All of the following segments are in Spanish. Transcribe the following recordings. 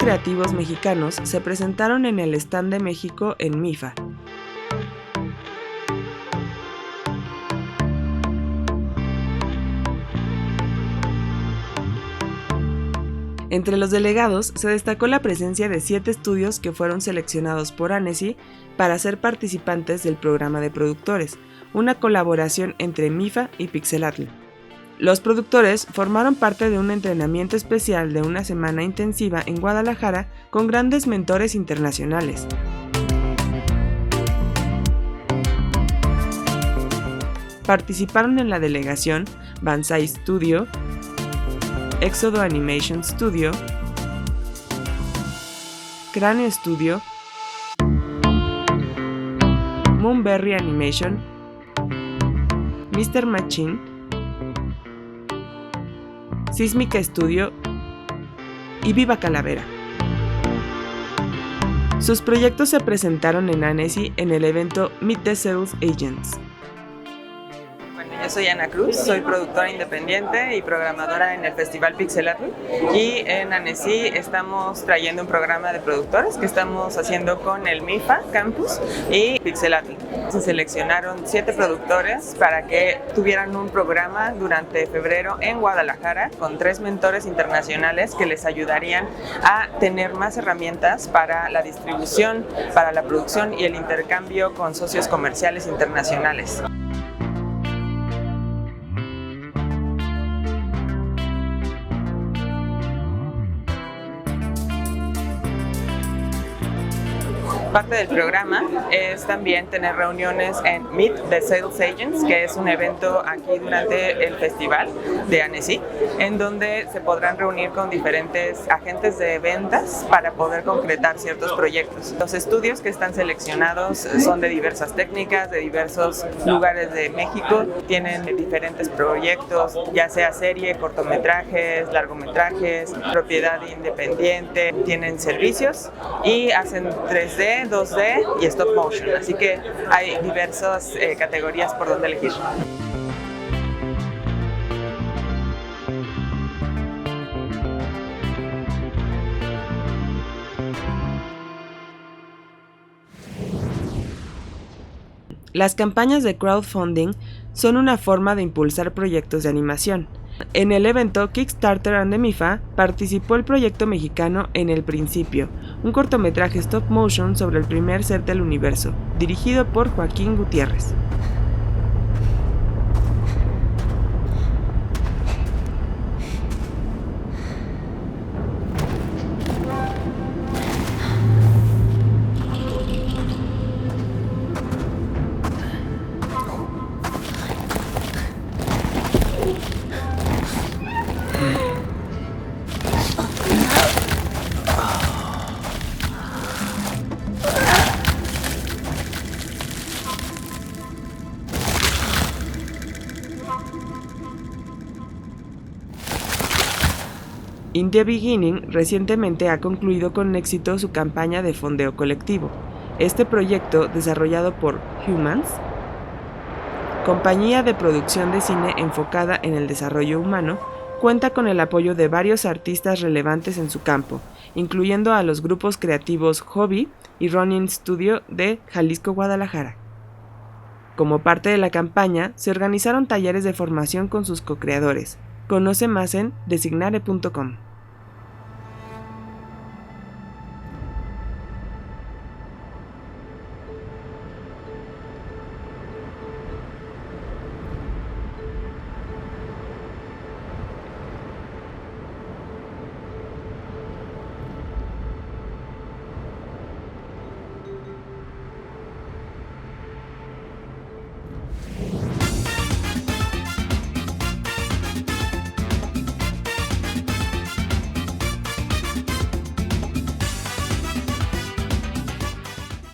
creativos mexicanos se presentaron en el Stand de México en MIFA. Entre los delegados se destacó la presencia de 7 estudios que fueron seleccionados por ANESI para ser participantes del programa de productores, una colaboración entre MIFA y Pixelatl. Los productores formaron parte de un entrenamiento especial de una semana intensiva en Guadalajara con grandes mentores internacionales. Participaron en la delegación Banzai Studio, Éxodo Animation Studio, Cráneo Studio, Moonberry Animation, Mr. Machine, Sísmica Studio y Viva Calavera. Sus proyectos se presentaron en ANESI en el evento Meet the Sales Agents. Yo soy Ana Cruz, soy productora independiente y programadora en el Festival Pixelatl, y en ANESI estamos trayendo un programa de productores que estamos haciendo con el MIFA Campus y Pixelatl. Se seleccionaron 7 productores para que tuvieran un programa durante febrero en Guadalajara con 3 mentores internacionales que les ayudarían a tener más herramientas para la distribución, para la producción y el intercambio con socios comerciales internacionales. Parte del programa es también tener reuniones en Meet the Sales Agents, que es un evento aquí durante el festival de ANESI, en donde se podrán reunir con diferentes agentes de ventas para poder concretar ciertos proyectos. Los estudios que están seleccionados son de diversas técnicas, de diversos lugares de México, tienen diferentes proyectos, ya sea serie, cortometrajes, largometrajes, propiedad independiente, tienen servicios y hacen 3D, 2D y stop motion, así que hay diversas categorías por donde elegir. Las campañas de crowdfunding son una forma de impulsar proyectos de animación. En el evento Kickstarter and the MIFA participó el proyecto mexicano En el Principio, un cortometraje stop motion sobre el primer ser del universo, dirigido por Joaquín Gutiérrez. In the Beginning recientemente ha concluido con éxito su campaña de fondeo colectivo. Este proyecto, desarrollado por Humans, compañía de producción de cine enfocada en el desarrollo humano, cuenta con el apoyo de varios artistas relevantes en su campo, incluyendo a los grupos creativos Hobby y Ronin Studio de Jalisco, Guadalajara. Como parte de la campaña, se organizaron talleres de formación con sus co-creadores. Conoce más en designare.com.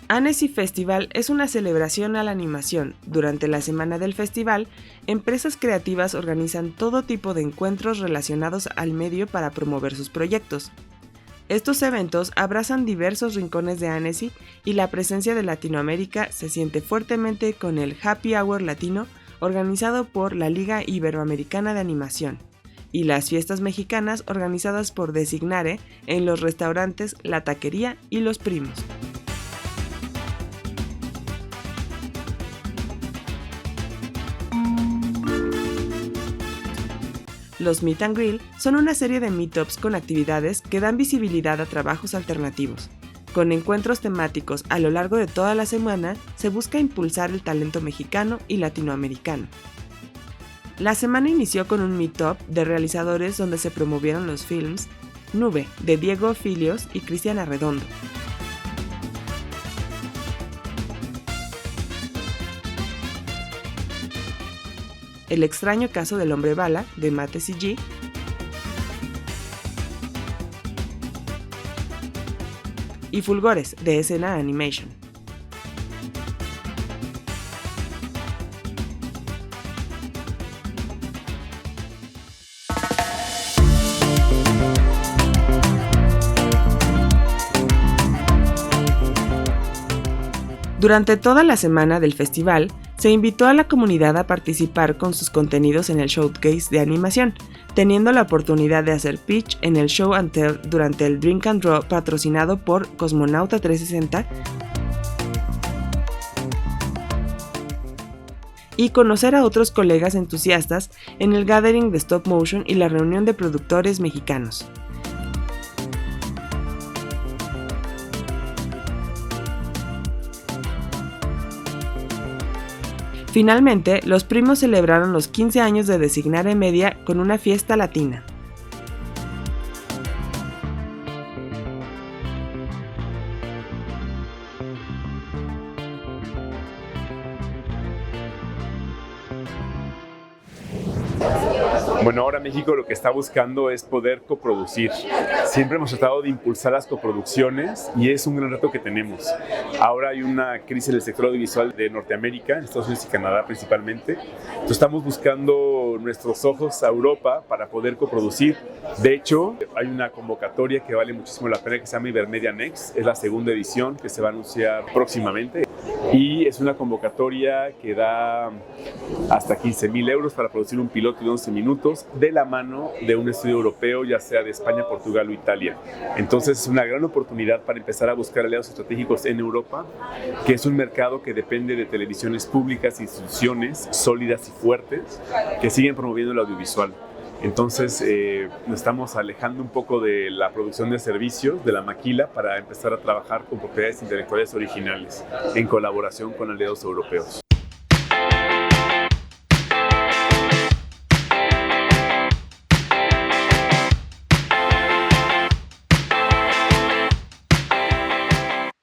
ANESI Festival es una celebración a la animación. Durante la semana del festival, empresas creativas organizan todo tipo de encuentros relacionados al medio para promover sus proyectos. Estos eventos abrazan diversos rincones de ANESI y la presencia de Latinoamérica se siente fuertemente con el Happy Hour Latino organizado por la Liga Iberoamericana de Animación, y las fiestas mexicanas organizadas por Designare en los restaurantes La Taquería y Los Primos. Los Meet and Grill son una serie de meetups con actividades que dan visibilidad a trabajos alternativos. Con encuentros temáticos a lo largo de toda la semana, se busca impulsar el talento mexicano y latinoamericano. La semana inició con un meetup de realizadores donde se promovieron los films Nube, de Diego Filios y Cristian Arredondo. El extraño caso del hombre bala, de Mate CG, y Fulgores, de Escena Animation. Durante toda la semana del festival, se invitó a la comunidad a participar con sus contenidos en el showcase de animación, teniendo la oportunidad de hacer pitch en el Show and Tell durante el Drink and Draw patrocinado por Cosmonauta 360 y conocer a otros colegas entusiastas en el Gathering de Stop Motion y la reunión de productores mexicanos. Finalmente, los primos celebraron los 15 años de Designare Media con una fiesta latina. Bueno, ahora México lo que está buscando es poder coproducir. Siempre hemos tratado de impulsar las coproducciones y es un gran reto que tenemos. Ahora hay una crisis en el sector audiovisual de Norteamérica, en Estados Unidos y Canadá principalmente. Entonces estamos buscando nuestros ojos a Europa para poder coproducir. De hecho, hay una convocatoria que vale muchísimo la pena que se llama Ibermedia Next. Es la segunda edición que se va a anunciar próximamente. Y es una convocatoria que da hasta 15,000 euros para producir un piloto de 11 minutos de la mano de un estudio europeo, ya sea de España, Portugal o Italia. Entonces es una gran oportunidad para empezar a buscar aliados estratégicos en Europa, que es un mercado que depende de televisiones públicas, instituciones sólidas y fuertes que siguen promoviendo el audiovisual. Entonces nos estamos alejando un poco de la producción de servicios, de la maquila, para empezar a trabajar con propiedades intelectuales originales en colaboración con aliados europeos.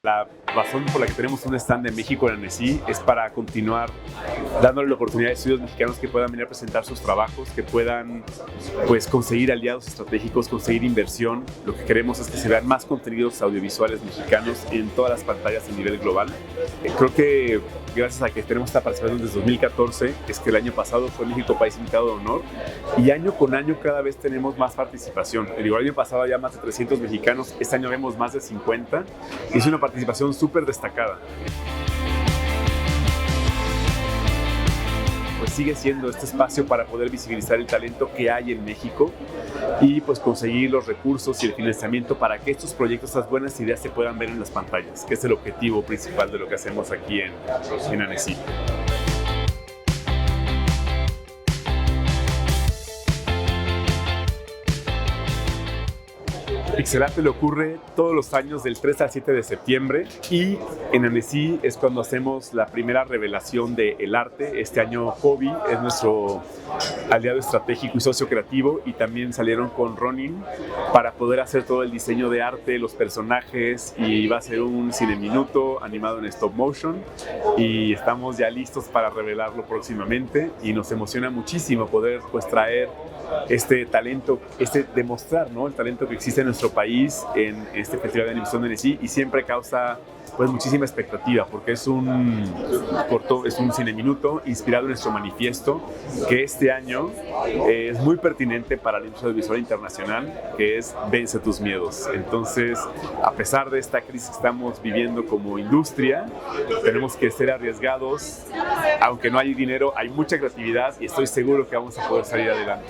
La razón por la que tenemos un stand en México en ANECI es para continuar dándole la oportunidad a estudios mexicanos que puedan venir a presentar sus trabajos, que puedan conseguir aliados estratégicos, conseguir inversión. Lo que queremos es que se vean más contenidos audiovisuales mexicanos en todas las pantallas a nivel global. Creo que gracias a que tenemos esta participación desde 2014, es que el año pasado fue México País Invitado de Honor y año con año cada vez tenemos más participación. El año pasado había más de 300 mexicanos, este año vemos más de 50 y es una participación súper destacada. Pues sigue siendo este espacio para poder visibilizar el talento que hay en México y pues conseguir los recursos y el financiamiento para que estos proyectos, estas buenas ideas se puedan ver en las pantallas, que es el objetivo principal de lo que hacemos aquí en ANECI. Pixelarte le ocurre todos los años del 3 al 7 de septiembre y en ANECI es cuando hacemos la primera revelación del arte. Este año Kobe es nuestro aliado estratégico y socio creativo y también salieron con Ronin para poder hacer todo el diseño de arte, los personajes, y va a ser un cine minuto animado en stop motion y estamos ya listos para revelarlo próximamente y nos emociona muchísimo poder traer este talento, demostrar, ¿no?, el talento que existe en nuestro país en este Festival de Animación de ANECI y siempre causa muchísima expectativa porque es un cine minuto inspirado en nuestro manifiesto que este año es muy pertinente para la industria audiovisual internacional, que es Vence tus miedos. Entonces, a pesar de esta crisis que estamos viviendo como industria, tenemos que ser arriesgados. Aunque no hay dinero, hay mucha creatividad y estoy seguro que vamos a poder salir adelante.